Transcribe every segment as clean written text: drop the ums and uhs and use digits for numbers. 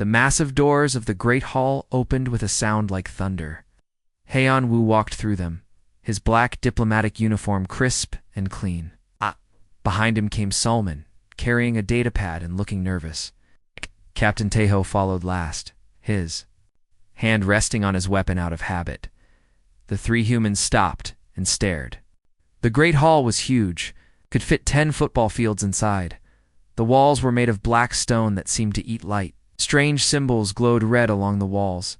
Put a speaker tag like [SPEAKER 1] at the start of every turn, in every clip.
[SPEAKER 1] The massive doors of the great hall opened with a sound like thunder. Heian-Wu walked through them, his black diplomatic uniform crisp and clean. Behind him came Solomon, carrying a datapad and looking nervous. Captain Tejo followed last, his hand resting on his weapon out of habit. The three humans stopped and stared. The great hall was huge, could fit 10 football fields inside. The walls were made of black stone that seemed to eat light. Strange symbols glowed red along the walls.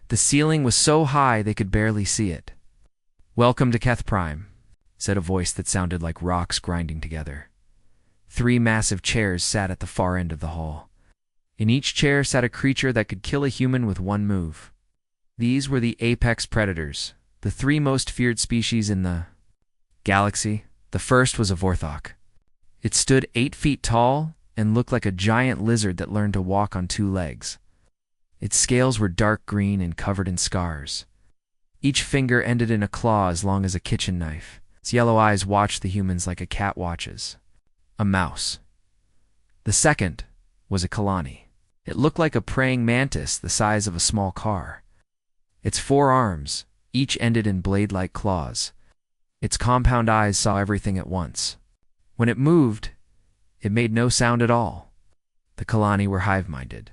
[SPEAKER 1] The ceiling was so high they could barely see it. "Welcome to Keth Prime," said a voice that sounded like rocks grinding together. 3 massive chairs sat at the far end of the hall. In each chair sat a creature that could kill a human with one move. These were the apex predators, the 3 most feared species in the galaxy. The first was a Vorthok. It stood 8 feet tall and looked like a giant lizard that learned to walk on 2 legs. Its scales were dark green and covered in scars. Each finger ended in a claw as long as a kitchen knife. Its yellow eyes watched the humans like a cat watches. A mouse. The second was a Kalani. It looked like a praying mantis the size of a small car. Its 4 arms, each ended in blade-like claws. Its compound eyes saw everything at once. When it moved, it made no sound at all. The Kalani were hive-minded.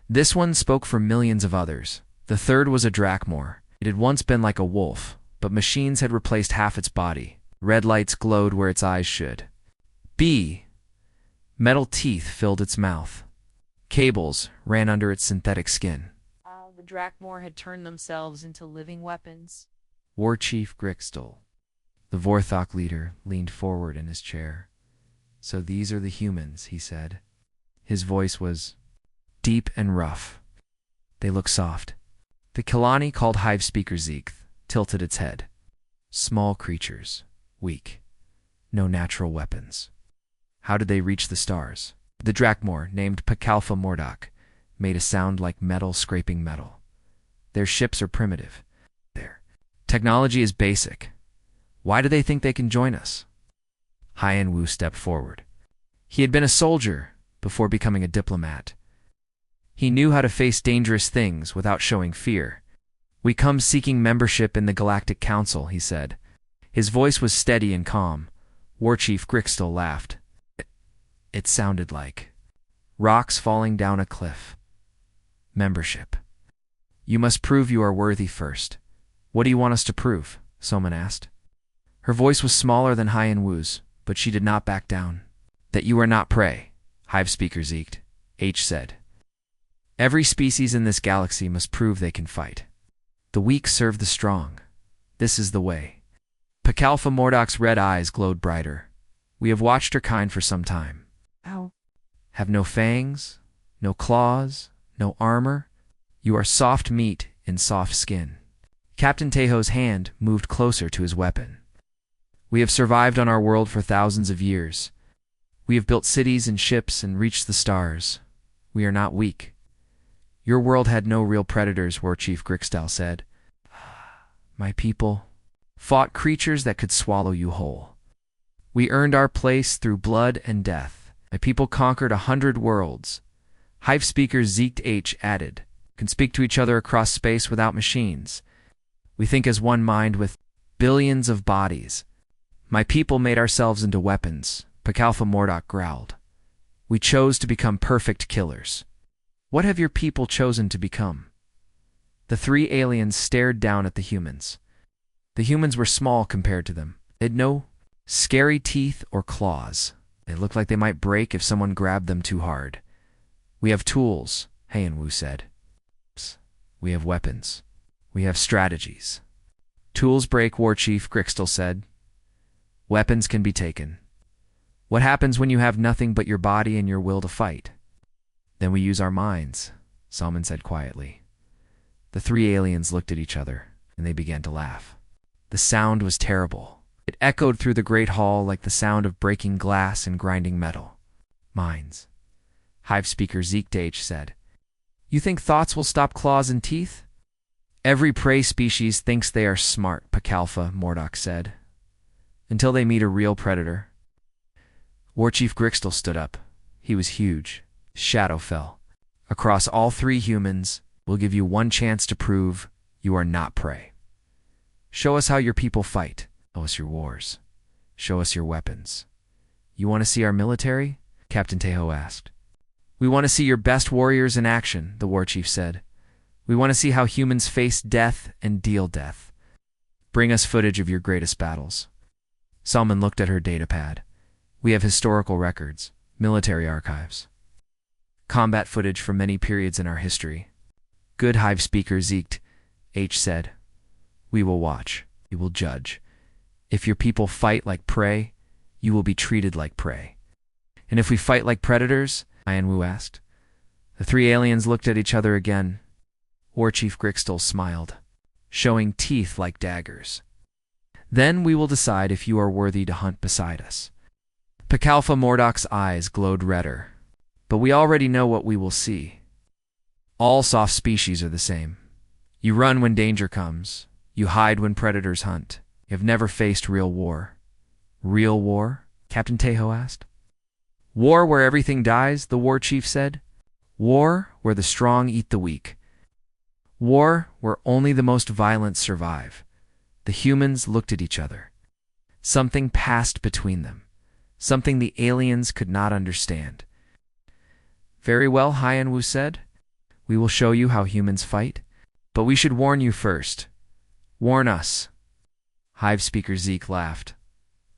[SPEAKER 1] This one spoke for millions of others. The third was a Drakmor. It had once been like a wolf, but machines had replaced half its body. Red lights glowed where its eyes should. Metal teeth filled its mouth. Cables ran under its synthetic skin.
[SPEAKER 2] The Drakmor had turned themselves into living weapons.
[SPEAKER 1] War Chief Grixtel, the Vorthok leader, leaned forward in his chair. "So these are the humans," he said. His voice was deep and rough. "They look soft." The Kalani, called Hive Speaker Zeke, tilted its head. "Small creatures, weak, no natural weapons. How did they reach the stars?" The Drakmor, named Pakalfa Mordok, made a sound like metal scraping metal. "Their ships are primitive. Their technology is basic. Why do they think they can join us?" Heian-Wu stepped forward. He had been a soldier before becoming a diplomat. He knew how to face dangerous things without showing fear. "We come seeking membership in the Galactic Council," he said. His voice was steady and calm. War Chief Grixtel laughed. It sounded like rocks falling down a cliff. "Membership. You must prove you are worthy first." "What do you want us to prove?" Soman asked. Her voice was smaller than Heian-Wu's, but she did not back down. "That you are not prey," Hive Speaker Zeke H said. "Every species in this galaxy must prove they can fight. The weak serve the strong. This is the way." Pakalfa Mordok's red eyes glowed brighter. "We have watched her kind for some time.
[SPEAKER 2] How?
[SPEAKER 1] Have no fangs, no claws, no armor. You are soft meat in soft skin." Captain Tejo's hand moved closer to his weapon. "We have survived on our world for thousands of years. We have built cities and ships and reached the stars. We are not weak." "Your world had no real predators," War Chief Grixtel said. "My people fought creatures that could swallow you whole. We earned our place through blood and death. My people conquered 100 worlds." Hive Speaker Zeke H added, "Can speak to each other across space without machines. We think as one mind with billions of bodies. My people made ourselves into weapons," Pakalfa Mordok growled. "We chose to become perfect killers." "What have your people chosen to become?" The 3 aliens stared down at the humans. The humans were small compared to them. They had no scary teeth or claws. They looked like they might break if someone grabbed them too hard. "We have tools," Heian-Wu said. "We have weapons. We have strategies." "Tools break," War Chief Grixtel said. "Weapons can be taken. What happens when you have nothing but your body and your will to fight?" "Then we use our minds," Salman said quietly. The 3 aliens looked at each other, and they began to laugh. The sound was terrible. It echoed through the great hall like the sound of breaking glass and grinding metal. "Minds," Hive Speaker Zeke H said. "You think thoughts will stop claws and teeth?" "Every prey species thinks they are smart," Pakalfa Mordok said. "Until they meet a real predator." War Chief Grixtel stood up. He was huge. His shadow fell. Across all three humans, we'll give you one chance to prove you are not prey. Show us how your people fight. Show us your wars. Show us your weapons. You want to see our military? Captain Tejo asked. We want to see your best warriors in action, the war chief said. We want to see how humans face death and deal death. Bring us footage of your greatest battles. Salman looked at her datapad. We have historical records, military archives, combat footage from many periods in our history. Good, Hive speaker Zeke H said. We will watch. We will judge. If your people fight like prey, you will be treated like prey. And if we fight like predators? Ianwu asked. The three aliens looked at each other again. War Chief Grixtel smiled, showing teeth like daggers. Then we will decide if you are worthy to hunt beside us. Pekalfa Mordok's eyes glowed redder. But we already know what we will see. All soft species are the same. You run when danger comes. You hide when predators hunt. You have never faced real war. Real war? Captain Tejo asked. War where everything dies, the war chief said. War where the strong eat the weak. War where only the most violent survive. The humans looked at each other. Something passed between them. Something the aliens could not understand. Very well, Hyanwu said. We will show you how humans fight. But we should warn you first. Warn us. Hive speaker Zeke laughed.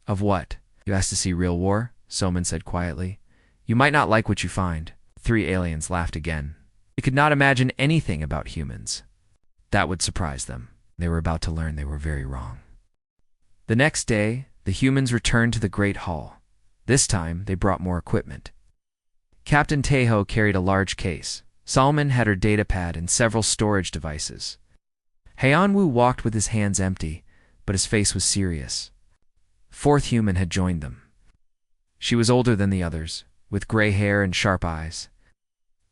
[SPEAKER 1] Of what? You asked to see real war? Soman said quietly. You might not like what you find. Three aliens laughed again. They could not imagine anything about humans. That would surprise them. They were about to learn they were very wrong. The next day, the humans returned to the Great Hall. This time, they brought more equipment. Captain Tejo carried a large case. Salman had her datapad and several storage devices. Hyanwu walked with his hands empty, but his face was serious. Fourth human had joined them. She was older than the others, with gray hair and sharp eyes.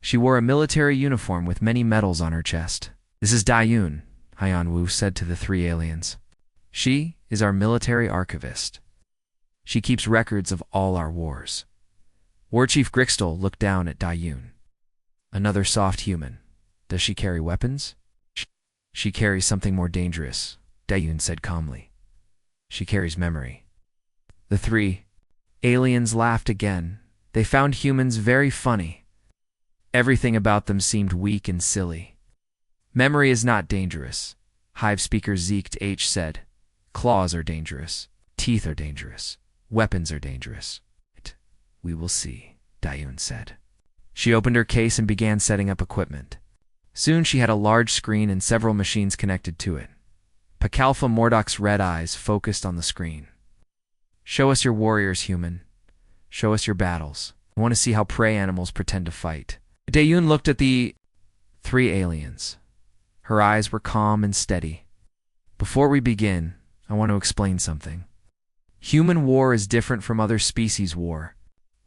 [SPEAKER 1] She wore a military uniform with many medals on her chest. This is Dayun, Hyanwu said to the three aliens. She is our military archivist. She keeps records of all our wars. War Chief Grixtel looked down at Dayun. Another soft human. Does she carry weapons? She carries something more dangerous, Dayun said calmly. She carries memory. The three aliens laughed again. They found humans very funny. Everything about them seemed weak and silly. Memory is not dangerous, Hive speaker Zeke H said. Claws are dangerous. Teeth are dangerous. Weapons are dangerous. We will see, Dayun said. She opened her case and began setting up equipment. Soon she had a large screen and several machines connected to it. Pekalfa Mordok's red eyes focused on the screen. Show us your warriors, human. Show us your battles. I want to see how prey animals pretend to fight. Dayun looked at the three aliens. Her eyes were calm and steady. Before we begin, I want to explain something. Human war is different from other species' war.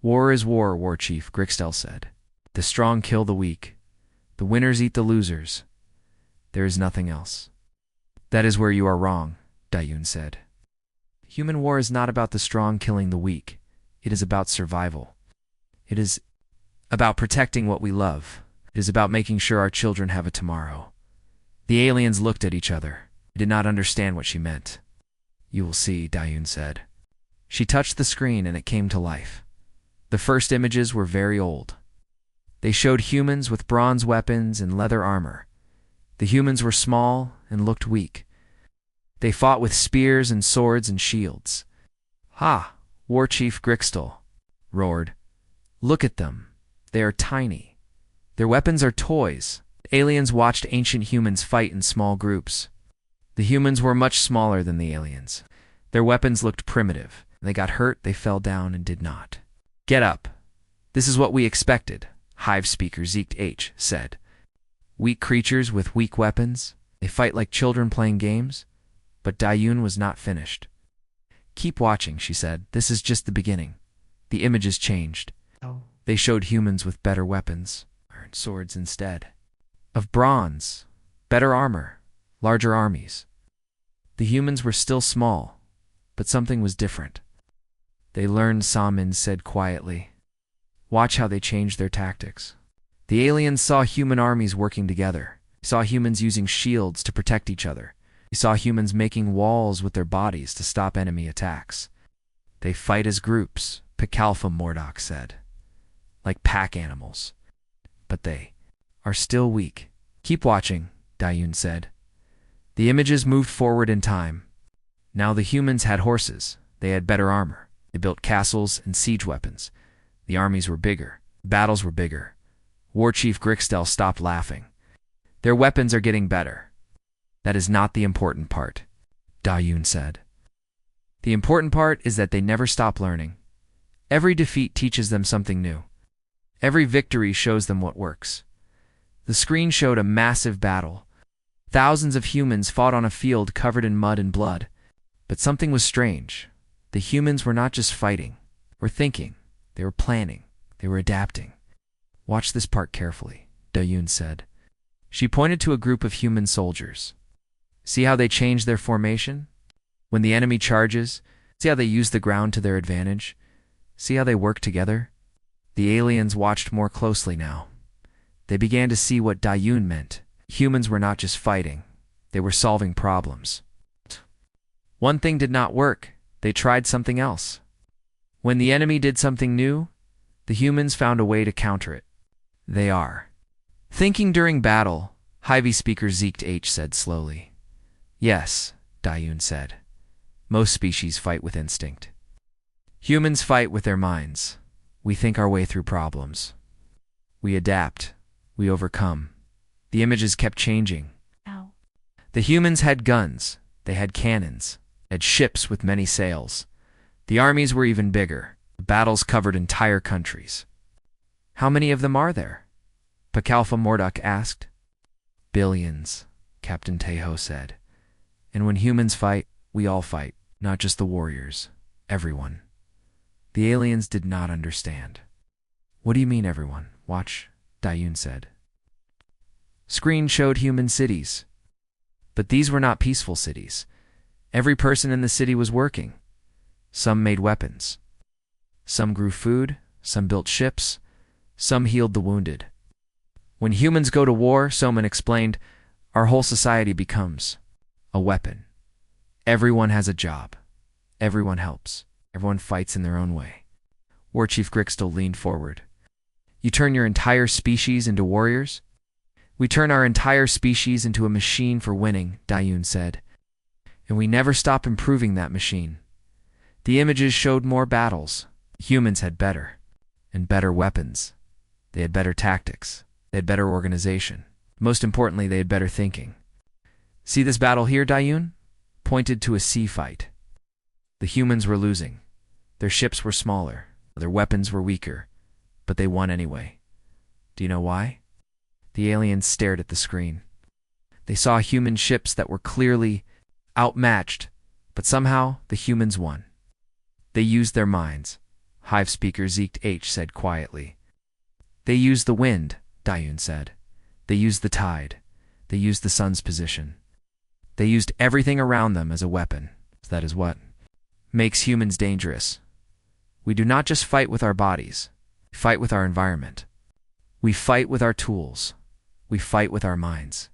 [SPEAKER 1] War is war, War Chief Grixtel said. The strong kill the weak. The winners eat the losers. There is nothing else. That is where you are wrong, Dayun said. Human war is not about the strong killing the weak. It is about survival. It is about protecting what we love. It is about making sure our children have a tomorrow. The aliens looked at each other. They did not understand what she meant. You will see, Dayun said. She touched the screen and it came to life. The first images were very old. They showed humans with bronze weapons and leather armor. The humans were small and looked weak. They fought with spears and swords and shields. Ha! War Chief Grixtel roared. Look at them. They are tiny. Their weapons are toys. Aliens watched ancient humans fight in small groups. The humans were much smaller than the aliens. Their weapons looked primitive. When they got hurt, they fell down and did not. Get up. This is what we expected, Hive speaker Zeke H said. Weak creatures with weak weapons. They fight like children playing games. But Dayun was not finished. Keep watching, she said. This is just the beginning. The images changed. They showed humans with better weapons, iron swords instead. Of bronze, better armor, larger armies. The humans were still small, but something was different. They learned, Salman said quietly. Watch how they changed their tactics. The aliens saw human armies working together. They saw humans using shields to protect each other. They saw humans making walls with their bodies to stop enemy attacks. They fight as groups, Picalpha Mordock said. Like pack animals. But they are still weak. Keep watching, Dayun said. The images moved forward in time. Now the humans had horses. They had better armor. They built castles and siege weapons. The armies were bigger. Battles were bigger. War Chief Grixtel stopped laughing. Their weapons are getting better. That is not the important part, Dayun said. The important part is that they never stop learning. Every defeat teaches them something new. Every victory shows them what works. The screen showed a massive battle. Thousands of humans fought on a field covered in mud and blood. But something was strange. The humans were not just fighting. They were thinking. They were planning. They were adapting. Watch this part carefully, Dayun said. She pointed to a group of human soldiers. See how they change their formation? When the enemy charges, see how they use the ground to their advantage? See how they work together? The aliens watched more closely now. They began to see what Dayun meant. Humans were not just fighting. They were solving problems. One thing did not work. They tried something else. When the enemy did something new, the humans found a way to counter it. They are thinking during battle, HFY speaker Zeke H said slowly. Yes, Dayun said. Most species fight with instinct. Humans fight with their minds. We think our way through problems. We adapt. We overcome. The images kept changing.
[SPEAKER 2] Ow.
[SPEAKER 1] The humans had guns. They had cannons. Had ships with many sails. The armies were even bigger. The battles covered entire countries. How many of them are there? Picalpha Mordock asked. Billions, Captain Tejo said. And when humans fight, we all fight, not just the warriors. Everyone. The aliens did not understand. What do you mean, everyone? Watch, Dayun said. Screen showed human cities. But these were not peaceful cities. Every person in the city was working. Some made weapons. Some grew food. Some built ships. Some healed the wounded. When humans go to war, Soman explained, our whole society becomes a weapon. Everyone has a job. Everyone helps. Everyone fights in their own way. War Chief Grixtel leaned forward. You turn your entire species into warriors? We turn our entire species into a machine for winning, Dayun said. And we never stop improving that machine. The images showed more battles. Humans had better. And better weapons. They had better tactics. They had better organization. Most importantly, they had better thinking. See this battle here, Dayun? Pointed to a sea fight. The humans were losing. Their ships were smaller. Their weapons were weaker. But they won anyway. Do you know why? The aliens stared at the screen. They saw human ships that were clearly outmatched, but somehow the humans won. They used their minds, Hive speaker Zeke H said quietly. They used the wind, Dayun said. They used the tide. They used the sun's position. They used everything around them as a weapon. That is what makes humans dangerous. We do not just fight with our bodies. We fight with our environment. We fight with our tools. We fight with our minds.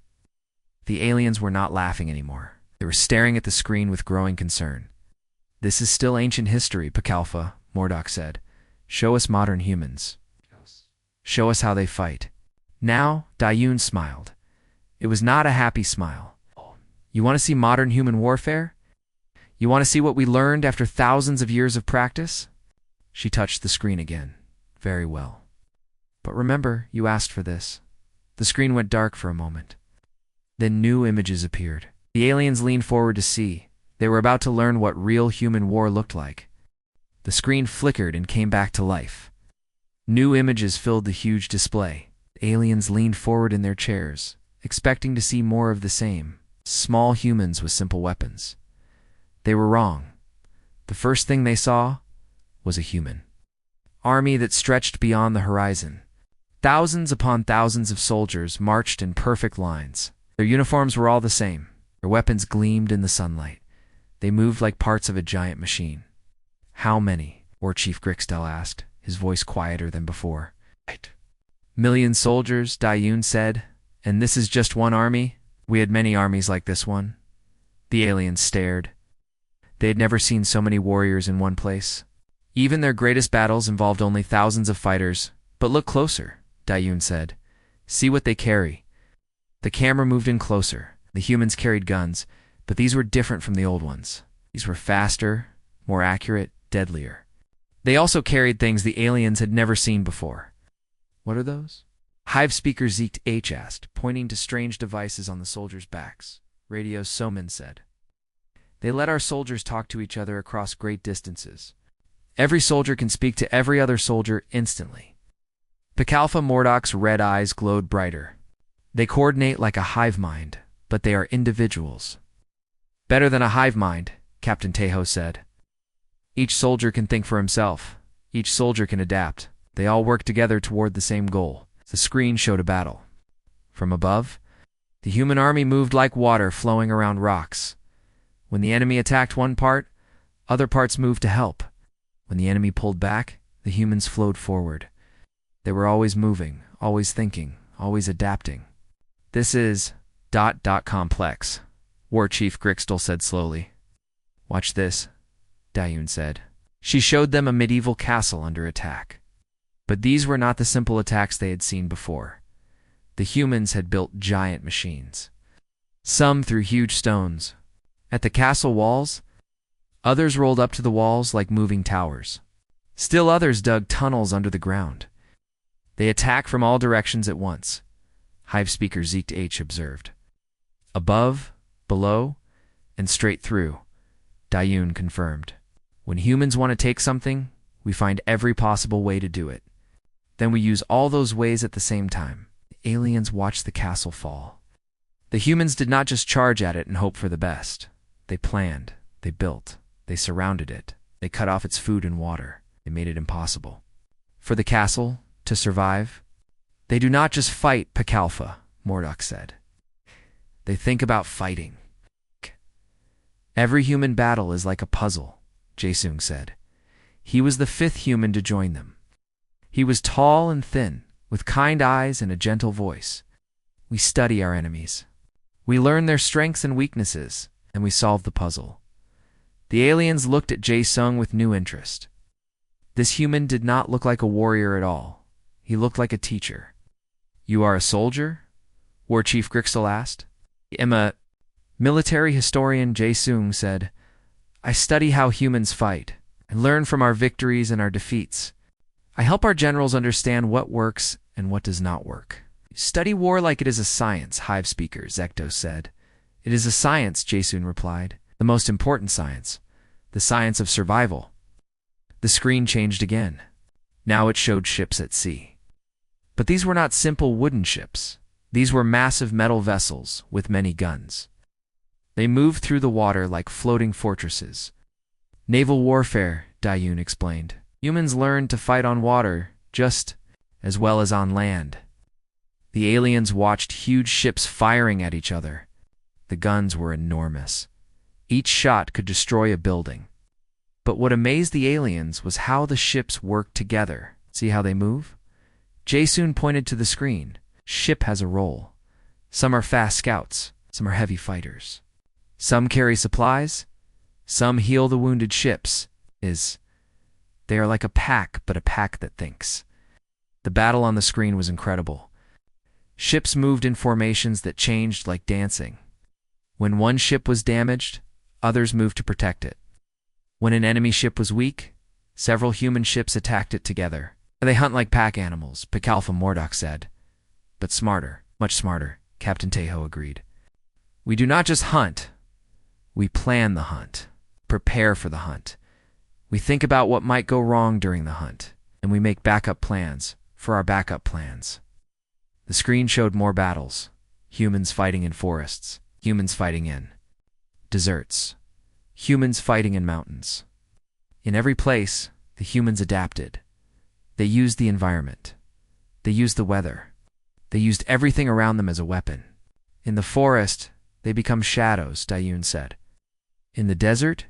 [SPEAKER 1] The aliens were not laughing anymore. They were staring at the screen with growing concern. This is still ancient history, Picalpha, Mordock said. Show us modern humans. Show us how they fight. Now, Dayun smiled. It was not a happy smile. You want to see modern human warfare? You want to see what we learned after thousands of years of practice? She touched the screen again. Very well. But remember, you asked for this. The screen went dark for a moment. Then new images appeared. The aliens leaned forward to see. They were about to learn what real human war looked like. The screen flickered and came back to life. New images filled the huge display. Aliens leaned forward in their chairs, expecting to see more of the same. Small humans with simple weapons. They were wrong. The first thing they saw was a human army that stretched beyond the horizon. Thousands upon thousands of soldiers marched in perfect lines. Their uniforms were all the same. Their weapons gleamed in the sunlight. They moved like parts of a giant machine. How many? War Chief Grixtel asked, his voice quieter than before. Million soldiers, Dayun said. And this is just one army? We had many armies like this one. The aliens stared. They had never seen so many warriors in one place. Even their greatest battles involved only thousands of fighters. But look closer, Dayun said. See what they carry. The camera moved in closer. The humans carried guns, but these were different from the old ones. These were faster, more accurate, deadlier. They also carried things the aliens had never seen before. What are those? Hive speaker Zeke H asked, pointing to strange devices on the soldiers' backs. Radio Soman said. They let our soldiers talk to each other across great distances. Every soldier can speak to every other soldier instantly. Picalpha Mordoc's red eyes glowed brighter. They coordinate like a hive mind, but they are individuals. Better than a hive mind, Captain Tejo said. Each soldier can think for himself. Each soldier can adapt. They all work together toward the same goal. The screen showed a battle. From above, the human army moved like water flowing around rocks. When the enemy attacked one part, other parts moved to help. When the enemy pulled back, the humans flowed forward. They were always moving, always thinking, always adapting. This is ... complex, War Chief Grixtel said slowly. Watch this, Dayun said. She showed them a medieval castle under attack. But these were not the simple attacks they had seen before. The humans had built giant machines. Some threw huge stones at the castle walls. Others rolled up to the walls like moving towers. Still others dug tunnels under the ground. They attack from all directions at once, Hive speaker Zeke H observed. Above, below, and straight through, Dayun confirmed. When humans want to take something, we find every possible way to do it. Then we use all those ways at the same time. The aliens watched the castle fall. The humans did not just charge at it and hope for the best. They planned, they built, they surrounded it, they cut off its food and water, they made it impossible. For the castle to survive, they do not just fight, Picalpha, Mordoc said. They think about fighting. Every human battle is like a puzzle, Jaesung said. He was the 5th human to join them. He was tall and thin, with kind eyes and a gentle voice. We study our enemies. We learn their strengths and weaknesses, and we solve the puzzle. The aliens looked at Jaesung with new interest. This human did not look like a warrior at all. He looked like a teacher. You are a soldier? War Chief Grixtel asked. I am a military historian, Jaesung said. I study how humans fight. I learn from our victories and our defeats. I help our generals understand what works and what does not work. Study war like it is a science, Hive speaker Zekto said. It is a science, Jaesung replied. The most important science. The science of survival. The screen changed again. Now it showed ships at sea. But these were not simple wooden ships. These were massive metal vessels with many guns. They moved through the water like floating fortresses. Naval warfare, Dayun explained. Humans learned to fight on water just as well as on land. The aliens watched huge ships firing at each other. The guns were enormous. Each shot could destroy a building. But what amazed the aliens was how the ships worked together. See how they move? Jaesung pointed to the screen. Ship has a role. Some are fast scouts. Some are heavy fighters. Some carry supplies. Some heal the wounded ships. They are like a pack, but a pack that thinks. The battle on the screen was incredible. Ships moved in formations that changed like dancing. When one ship was damaged, others moved to protect it. When an enemy ship was weak, several human ships attacked it together. They hunt like pack animals, Picalpha Mordoc said. But smarter, much smarter, Captain Tejo agreed. We do not just hunt. We plan the hunt, prepare for the hunt. We think about what might go wrong during the hunt, and we make backup plans for our backup plans. The screen showed more battles. Humans fighting in forests, humans fighting in deserts, humans fighting in mountains. In every place, the humans adapted. They used the environment. They used the weather. They used everything around them as a weapon. In the forest, they become shadows, Dayun said. In the desert,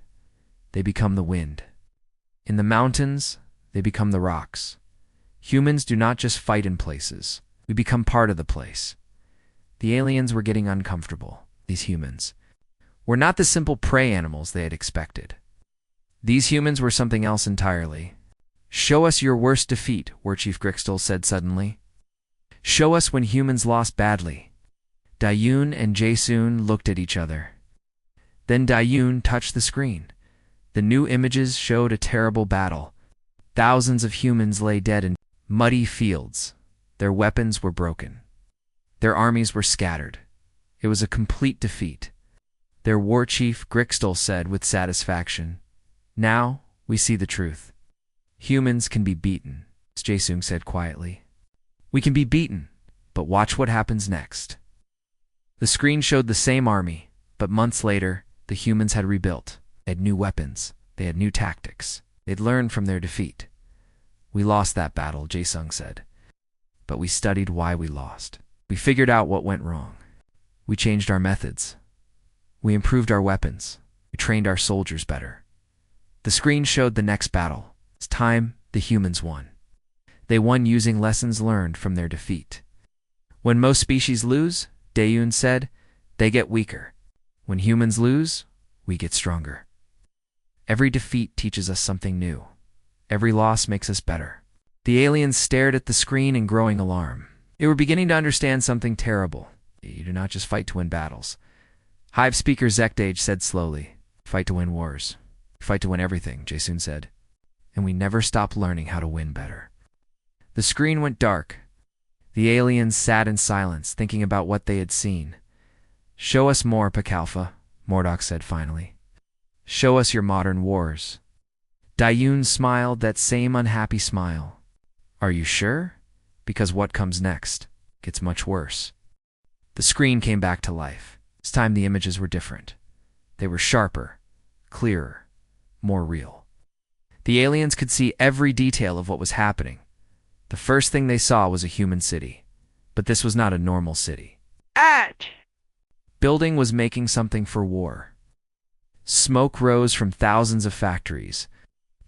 [SPEAKER 1] they become the wind. In the mountains, they become the rocks. Humans do not just fight in places. We become part of the place. The aliens were getting uncomfortable. These humans were not the simple prey animals they had expected. These humans were something else entirely. Show us your worst defeat, War Chief Grixtel said suddenly. Show us when humans lost badly. Dayun and Jaesoon looked at each other. Then Dayun touched the screen. The new images showed a terrible battle. Thousands of humans lay dead in muddy fields. Their weapons were broken. Their armies were scattered. It was a complete defeat. Their war chief, Grixtel, said with satisfaction. Now we see the truth. Humans can be beaten, Jaesoon said quietly. We can be beaten, but watch what happens next. The screen showed the same army, but months later, the humans had rebuilt. They had new weapons. They had new tactics. They'd learned from their defeat. We lost that battle, Jaesoon said. But we studied why we lost. We figured out what went wrong. We changed our methods. We improved our weapons. We trained our soldiers better. The screen showed the next battle. This time, the humans won. They won using lessons learned from their defeat. When most species lose, Dayun said, they get weaker. When humans lose, we get stronger. Every defeat teaches us something new. Every loss makes us better. The aliens stared at the screen in growing alarm. They were beginning to understand something terrible. You do not just fight to win battles. Hive speaker Zekdage said slowly, fight to win wars. Fight to win everything, Jaesoon said. And we never stop learning how to win better. The screen went dark. The aliens sat in silence, thinking about what they had seen. Show us more, Pakalfa, Mordok said finally. Show us your modern wars. Dayun smiled that same unhappy smile. Are you sure? Because what comes next gets much worse. The screen came back to life. This time the images were different. They were sharper, clearer, more real. The aliens could see every detail of what was happening. The first thing they saw was a human city. But this was not a normal city. Building was making something for war. Smoke rose from thousands of factories.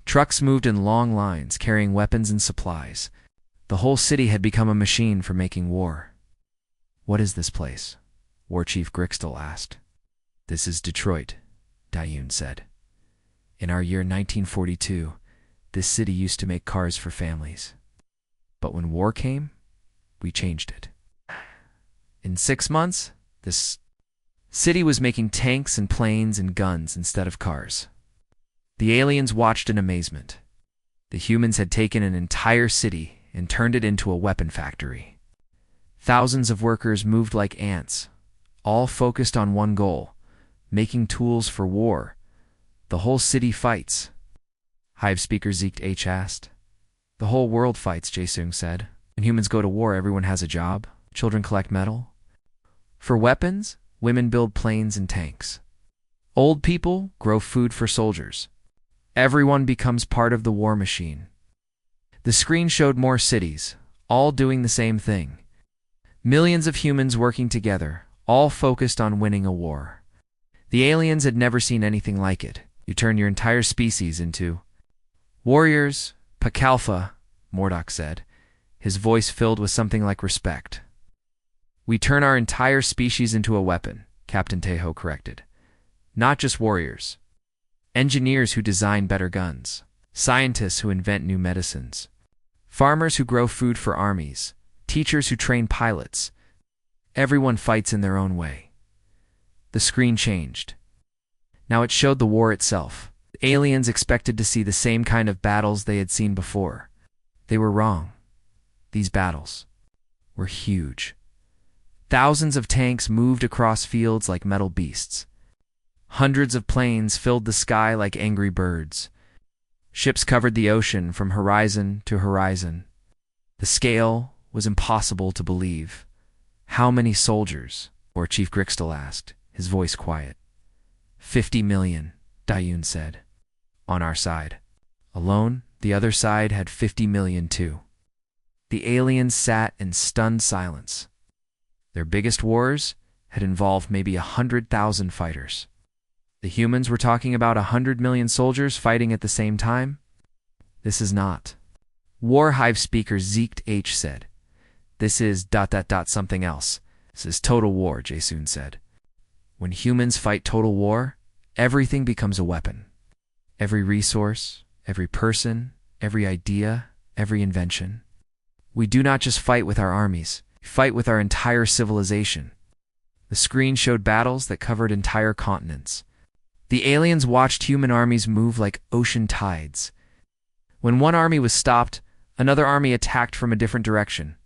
[SPEAKER 1] Trucks moved in long lines, carrying weapons and supplies. The whole city had become a machine for making war. What is this place? War Chief Grixtel asked. This is Detroit, Dayun said. In our year 1942, this city used to make cars for families. But when war came, we changed it. In 6 months, this city was making tanks and planes and guns instead of cars. The aliens watched in amazement. The humans had taken an entire city and turned it into a weapon factory. Thousands of workers moved like ants, all focused on one goal, making tools for war. The whole city fights. Hive speaker Zeke H asked. The whole world fights, Jaesoon said. When humans go to war, everyone has a job. Children collect metal. For weapons, women build planes and tanks. Old people grow food for soldiers. Everyone becomes part of the war machine. The screen showed more cities, all doing the same thing. Millions of humans working together, all focused on winning a war. The aliens had never seen anything like it. You turn your entire species into warriors, Pakalfa, Mordok said, his voice filled with something like respect. We turn our entire species into a weapon, Captain Tejo corrected. Not just warriors. Engineers who design better guns. Scientists who invent new medicines. Farmers who grow food for armies. Teachers who train pilots. Everyone fights in their own way. The screen changed. Now it showed the war itself. The aliens expected to see the same kind of battles they had seen before. They were wrong. These battles were huge. Thousands of tanks moved across fields like metal beasts. Hundreds of planes filled the sky like angry birds. Ships covered the ocean from horizon to horizon. The scale was impossible to believe. How many soldiers? Or Chief Grixtel asked, his voice quiet. 50 million, Dayun said. On our side. Alone, the other side had 50 million too. The aliens sat in stunned silence. Their biggest wars had involved maybe 100,000 fighters. The humans were talking about 100 million soldiers fighting at the same time? This is not War Hive speaker Zeke H said. This is ... something else. This is total war, Jae-soon said. When humans fight total war, everything becomes a weapon. Every resource, every person, every idea, every invention. We do not just fight with our armies, we fight with our entire civilization. The screen showed battles that covered entire continents. The aliens watched human armies move like ocean tides. When one army was stopped, another army attacked from a different direction.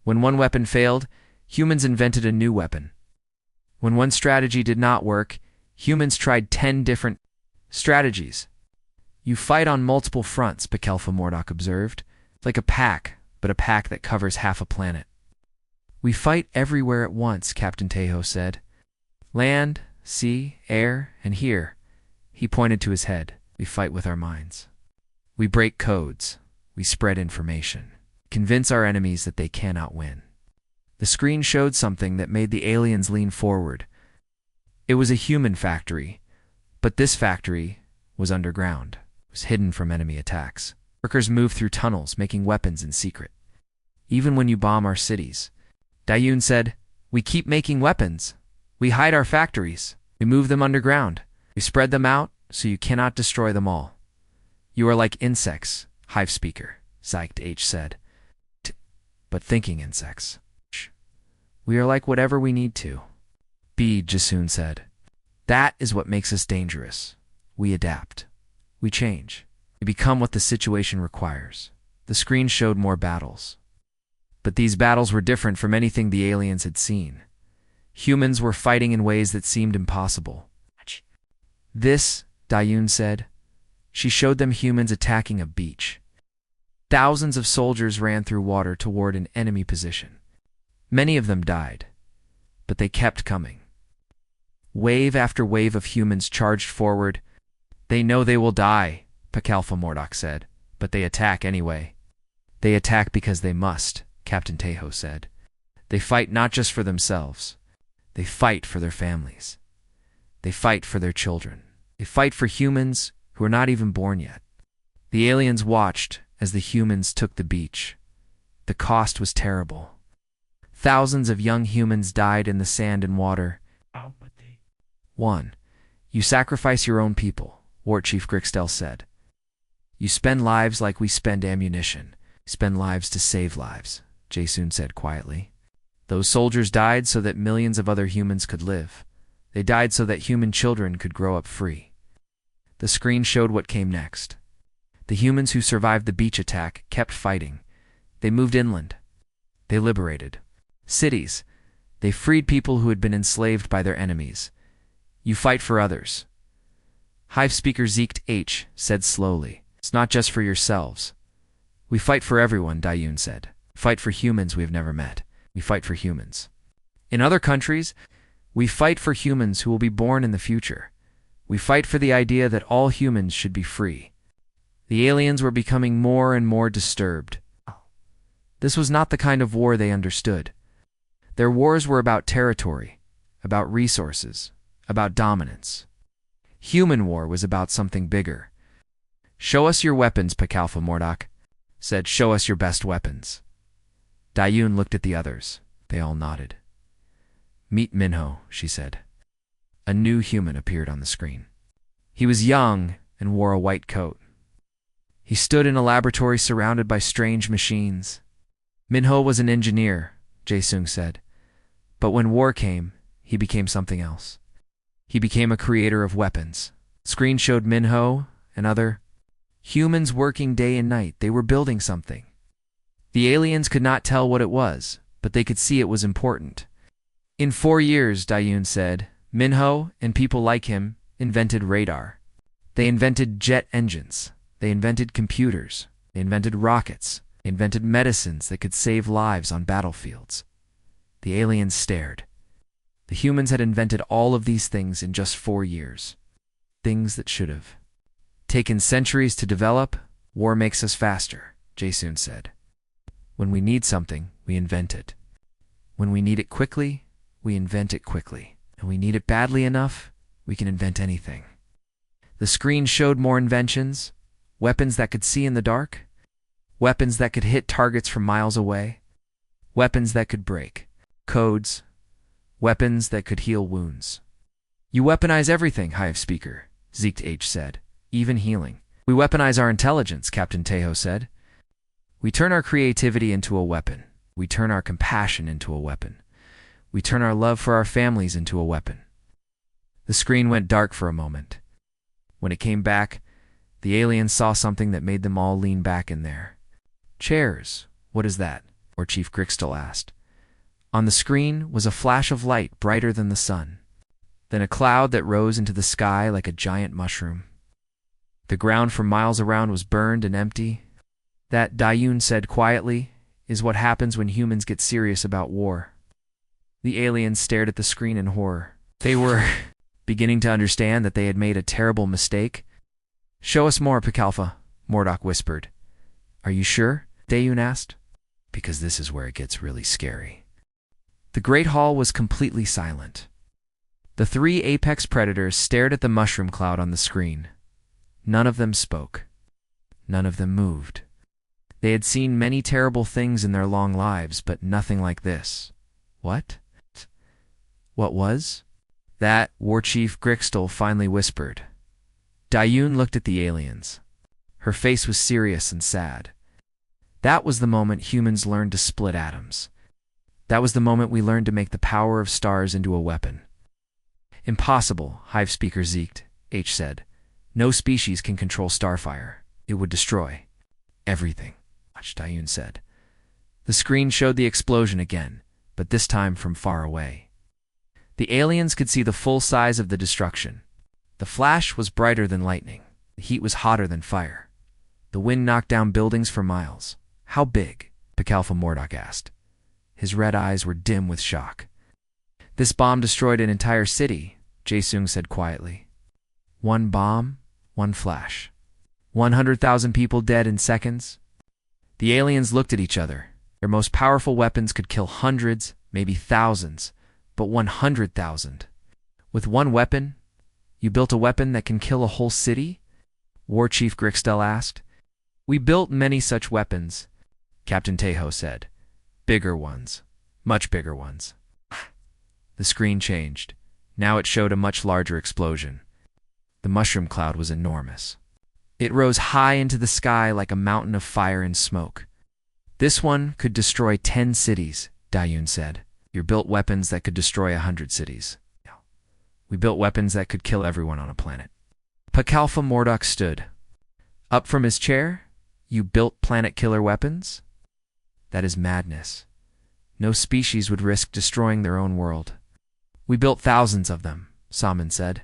[SPEAKER 1] When one weapon failed, humans invented a new weapon. When one strategy did not work, humans tried 10 different strategies. You fight on multiple fronts, Pakelfa Mordok observed, like a pack, but a pack that covers half a planet. We fight everywhere at once, Captain Taeho said. Land, sea, air, and here. He pointed to his head. We fight with our minds. We break codes. We spread information. Convince our enemies that they cannot win. The screen showed something that made the aliens lean forward. It was a human factory, but this factory was underground. It was hidden from enemy attacks. Workers moved through tunnels, making weapons in secret. Even when you bomb our cities, Dayoon said, we keep making weapons. We hide our factories. We move them underground. We spread them out so you cannot destroy them all. You are like insects, Hive speaker, Zyked H said. But thinking insects. We are like whatever we need to. B, Jasoon said. That is what makes us dangerous. We adapt. We change. We become what the situation requires. The screen showed more battles. But these battles were different from anything the aliens had seen. Humans were fighting in ways that seemed impossible. This, Dayoon said. She showed them humans attacking a beach. Thousands of soldiers ran through water toward an enemy position. Many of them died, but they kept coming. Wave after wave of humans charged forward. They know they will die, Pakelfa Mordok said, but they attack anyway. They attack because they must, Captain Taeho said. They fight not just for themselves. They fight for their families. They fight for their children. They fight for humans who are not even born yet. The aliens watched as the humans took the beach. The cost was terrible. Thousands of young humans died in the sand and water. 1. You sacrifice your own people, War Chief Grixtel said. You spend lives like we spend ammunition. Spend lives to save lives, Jae-soon said quietly. Those soldiers died so that millions of other humans could live. They died so that human children could grow up free. The screen showed what came next. The humans who survived the beach attack kept fighting. They moved inland. They liberated cities. They freed people who had been enslaved by their enemies. You fight for others. Hive speaker Zeke H said slowly. It's not just for yourselves. We fight for everyone, Dayoon said. Fight for humans we have never met. We fight for humans. In other countries, we fight for humans who will be born in the future. We fight for the idea that all humans should be free. The aliens were becoming more and more disturbed. This was not the kind of war they understood. Their wars were about territory, about resources, about dominance. Human war was about something bigger. Show us your weapons, Pakelfa Mordok said. Show us your best weapons. Dayoon looked at the others. They all nodded. Meet Minho, she said. A new human appeared on the screen. He was young and wore a white coat. He stood in a laboratory surrounded by strange machines. Minho was an engineer, Jae-sung said. But when war came, he became something else. He became a creator of weapons. Screen showed Minho and other humans working day and night. They were building something. The aliens could not tell what it was, but they could see it was important. In 4 years, Dayoon said, Minho and people like him invented radar. They invented jet engines. They invented computers. They invented rockets. They invented medicines that could save lives on battlefields. The aliens stared. The humans had invented all of these things in just 4 years. Things that should have taken centuries to develop. War makes us faster, Jae-soon said. When we need something, we invent it. When we need it quickly, we invent it quickly. And we need it badly enough, we can invent anything. The screen showed more inventions, weapons that could see in the dark, Weapons that could hit targets from miles away. Weapons that could break codes. Weapons that could heal wounds. You weaponize everything, Hive Speaker, Zeke H said. Even healing. We weaponize our intelligence, Captain Tejo said. We turn our creativity into a weapon. We turn our compassion into a weapon. We turn our love for our families into a weapon. The screen went dark for a moment. When it came back, the aliens saw something that made them all lean back in there. Chairs. What is that? Or Chief Grixtel asked. On the screen was a flash of light brighter than the sun. Then a cloud that rose into the sky like a giant mushroom. The ground for miles around was burned and empty. That, Dayun said quietly, is what happens when humans get serious about war. The aliens stared at the screen in horror. They were beginning to understand that they had made a terrible mistake. Show us more, Picalpha, Mordok whispered. Are you sure? Dayun asked. Because this is where it gets really scary. The Great Hall was completely silent. The three apex predators stared at the mushroom cloud on the screen. None of them spoke. None of them moved. They had seen many terrible things in their long lives, but nothing like this. What? What was? That, War Chief Grixtel finally whispered. Dayun looked at the aliens. Her face was serious and sad. That was the moment humans learned to split atoms. That was the moment we learned to make the power of stars into a weapon. Impossible, Hive Speaker Zeke H said. No species can control starfire. It would destroy everything, Dayun said. The screen showed the explosion again, but this time from far away. The aliens could see the full size of the destruction. The flash was brighter than lightning. The heat was hotter than fire. The wind knocked down buildings for miles. How big? Picalpha Mordok asked. His red eyes were dim with shock. This bomb destroyed an entire city, Jae-sung said quietly. One bomb, one flash. 100,000 people dead in seconds. The aliens looked at each other. Their most powerful weapons could kill hundreds, maybe thousands, but 100,000. With one weapon? You built a weapon that can kill a whole city? War Chief Grixtel asked. We built many such weapons, Captain Tejo said. Bigger ones. Much bigger ones. The screen changed. Now it showed a much larger explosion. The mushroom cloud was enormous. It rose high into the sky like a mountain of fire and smoke. This one could destroy 10 cities, Dayun said. You built weapons that could destroy 100 cities. We built weapons that could kill everyone on a planet. Picalpha Mordok stood. Up from his chair? You built planet-killer weapons? That is madness. No species would risk destroying their own world. We built thousands of them, Saman said.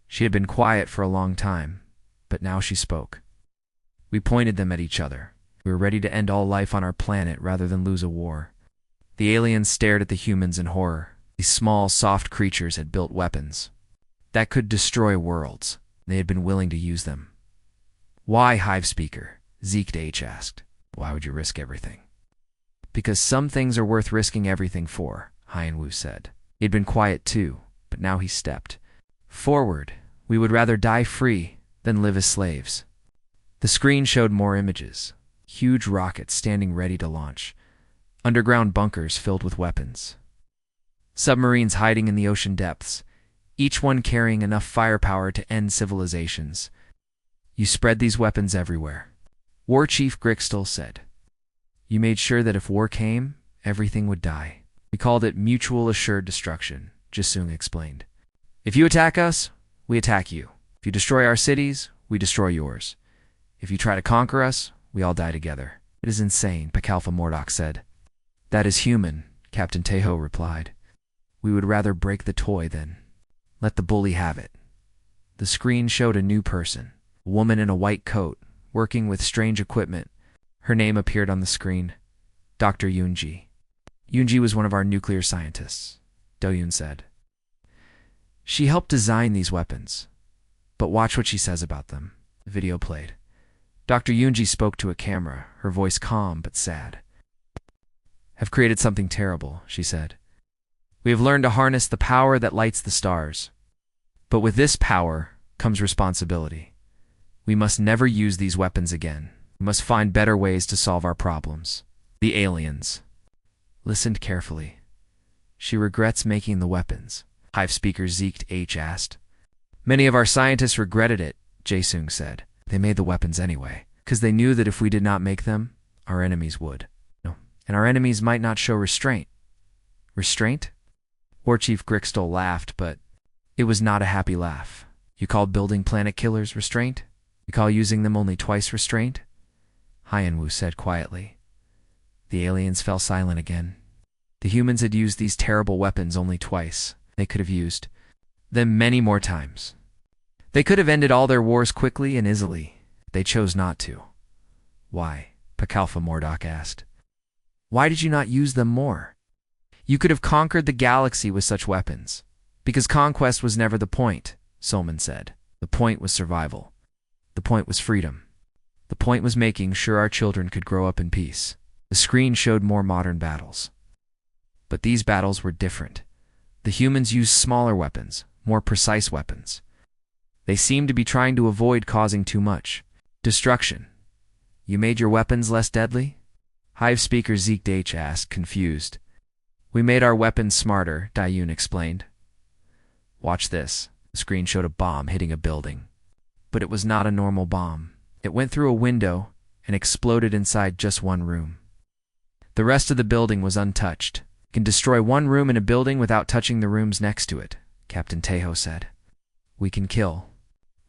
[SPEAKER 1] She had been quiet for a long time, but now she spoke. We pointed them at each other. We were ready to end all life on our planet rather than lose a war. The aliens stared at the humans in horror. These small, soft creatures had built weapons that could destroy worlds. They had been willing to use them. Why, Hive Speaker? Zeke H asked. Why would you risk everything? Because some things are worth risking everything for, Hyen-Woo said. He had been quiet too, but now he stepped forward. We would rather die free than live as slaves. The screen showed more images. Huge rockets standing ready to launch. Underground bunkers filled with weapons. Submarines hiding in the ocean depths, each one carrying enough firepower to end civilizations. You spread these weapons everywhere. War Chief Grixtel said. You made sure that if war came, everything would die. We called it mutual assured destruction, Jae-sung explained. If you attack us, we attack you. If you destroy our cities, we destroy yours. If you try to conquer us, we all die together. It is insane, Picalpha Mordok said. That is human, Captain Tejo replied. We would rather break the toy than let the bully have it. The screen showed a new person, a woman in a white coat, working with strange equipment. Her name appeared on the screen. Dr. Yoonji. Yoonji was one of our nuclear scientists, Do-yoon said. She helped design these weapons. But watch what she says about them. The video played. Dr. Yoonji spoke to a camera, her voice calm but sad. Have created something terrible, she said. We have learned to harness the power that lights the stars. But with this power comes responsibility. We must never use these weapons again. We must find better ways to solve our problems. The aliens listened carefully. She regrets making the weapons, Hive speaker Zeke H asked. Many of our scientists regretted it, Jae-sung said. They made the weapons anyway, because they knew that if we did not make them, our enemies would. No. And our enemies might not show restraint. Restraint? War Chief Grixtol laughed, but it was not a happy laugh. You call building planet killers restraint? You call using them only twice restraint? Hyenwoo said quietly. The aliens fell silent again. The humans had used these terrible weapons only twice. They could have used them many more times. They could have ended all their wars quickly and easily. They chose not to. Why? Pakalfa Mordok asked. Why did you not use them more? You could have conquered the galaxy with such weapons. Because conquest was never the point, Solman said. The point was survival. The point was freedom. The point was making sure our children could grow up in peace. The screen showed more modern battles. But these battles were different. The humans used smaller weapons, more precise weapons. They seemed to be trying to avoid causing too much destruction. You made your weapons less deadly? Hive speaker Zeke H asked, confused. We made our weapons smarter, Dayun explained. Watch this. The screen showed a bomb hitting a building. But it was not a normal bomb. It went through a window and exploded inside just one room. The rest of the building was untouched. You can destroy one room in a building without touching the rooms next to it, Captain Taeho said. We can kill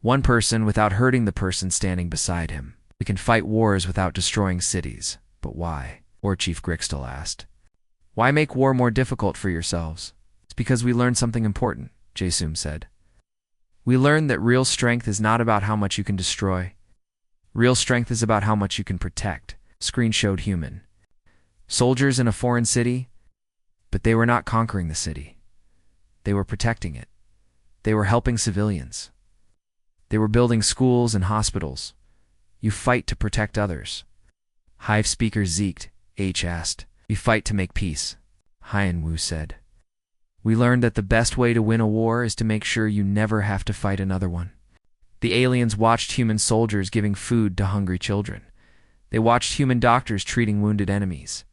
[SPEAKER 1] one person without hurting the person standing beside him. We can fight wars without destroying cities. But why? War Chief Grixtol asked. Why make war more difficult for yourselves? It's because we learned something important, Jae-sung said. We learned that real strength is not about how much you can destroy. Real strength is about how much you can protect. Screen showed human soldiers in a foreign city, but they were not conquering the city. They were protecting it. They were helping civilians. They were building schools and hospitals. You fight to protect others. Hive speaker Zeke H asked. We fight to make peace, Hyenwoo said. We learned that the best way to win a war is to make sure you never have to fight another one. The aliens watched human soldiers giving food to hungry children. They watched human doctors treating wounded enemies.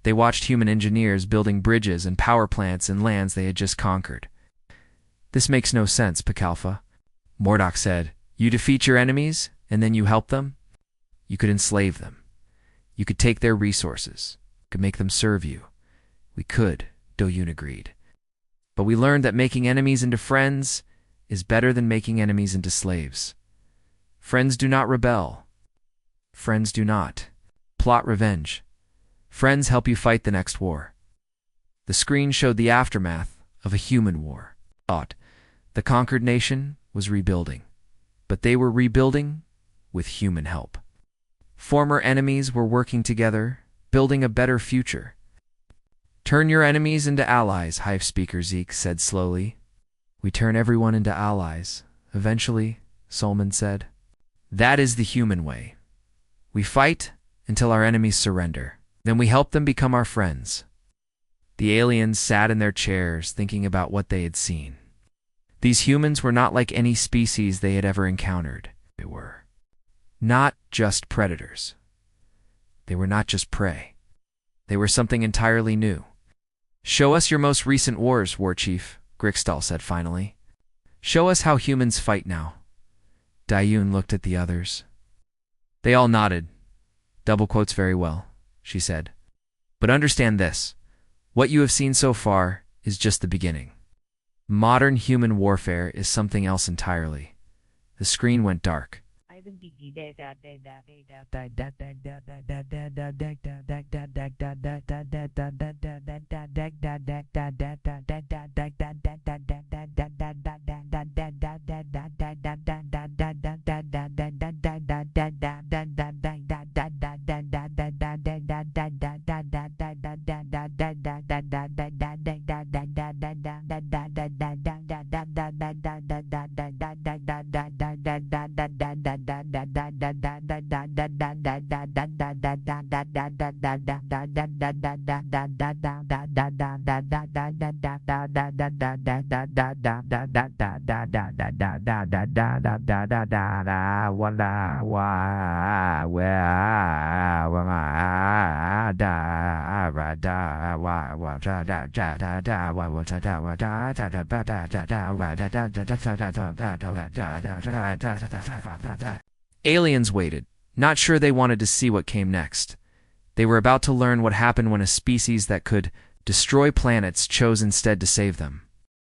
[SPEAKER 1] They watched human engineers building bridges and power plants in lands they had just conquered. This makes no sense, Pakalfa. Mordok said. You defeat your enemies, and then you help them? You could enslave them. You could take their resources. You could make them serve you. We could, Do-yoon agreed. But we learned that making enemies into friends is better than making enemies into slaves. Friends do not rebel. Friends do not plot revenge. Friends help you fight the next war. The screen showed the aftermath of a human war. The conquered nation was rebuilding, but they were rebuilding with human help. Former enemies were working together, building a better future. Turn your enemies into allies, Hive speaker Zeke said slowly. We turn everyone into allies, eventually, Solman said. That is the human way. We fight until our enemies surrender. Then we help them become our friends. The aliens sat in their chairs thinking about what they had seen. These humans were not like any species they had ever encountered. They were not just predators. They were not just prey. They were something entirely new. Show us your most recent wars, War Chief, Grixtol said finally. Show us how humans fight now. Dayun looked at the others. They all nodded. Double quotes very well, she said. But understand this. What you have seen so far is just the beginning. Modern human warfare is something else entirely. The screen went dark. Aliens waited, not sure they wanted to see what came next. They were about to learn what happened when a species that could destroy planets chose instead to save them.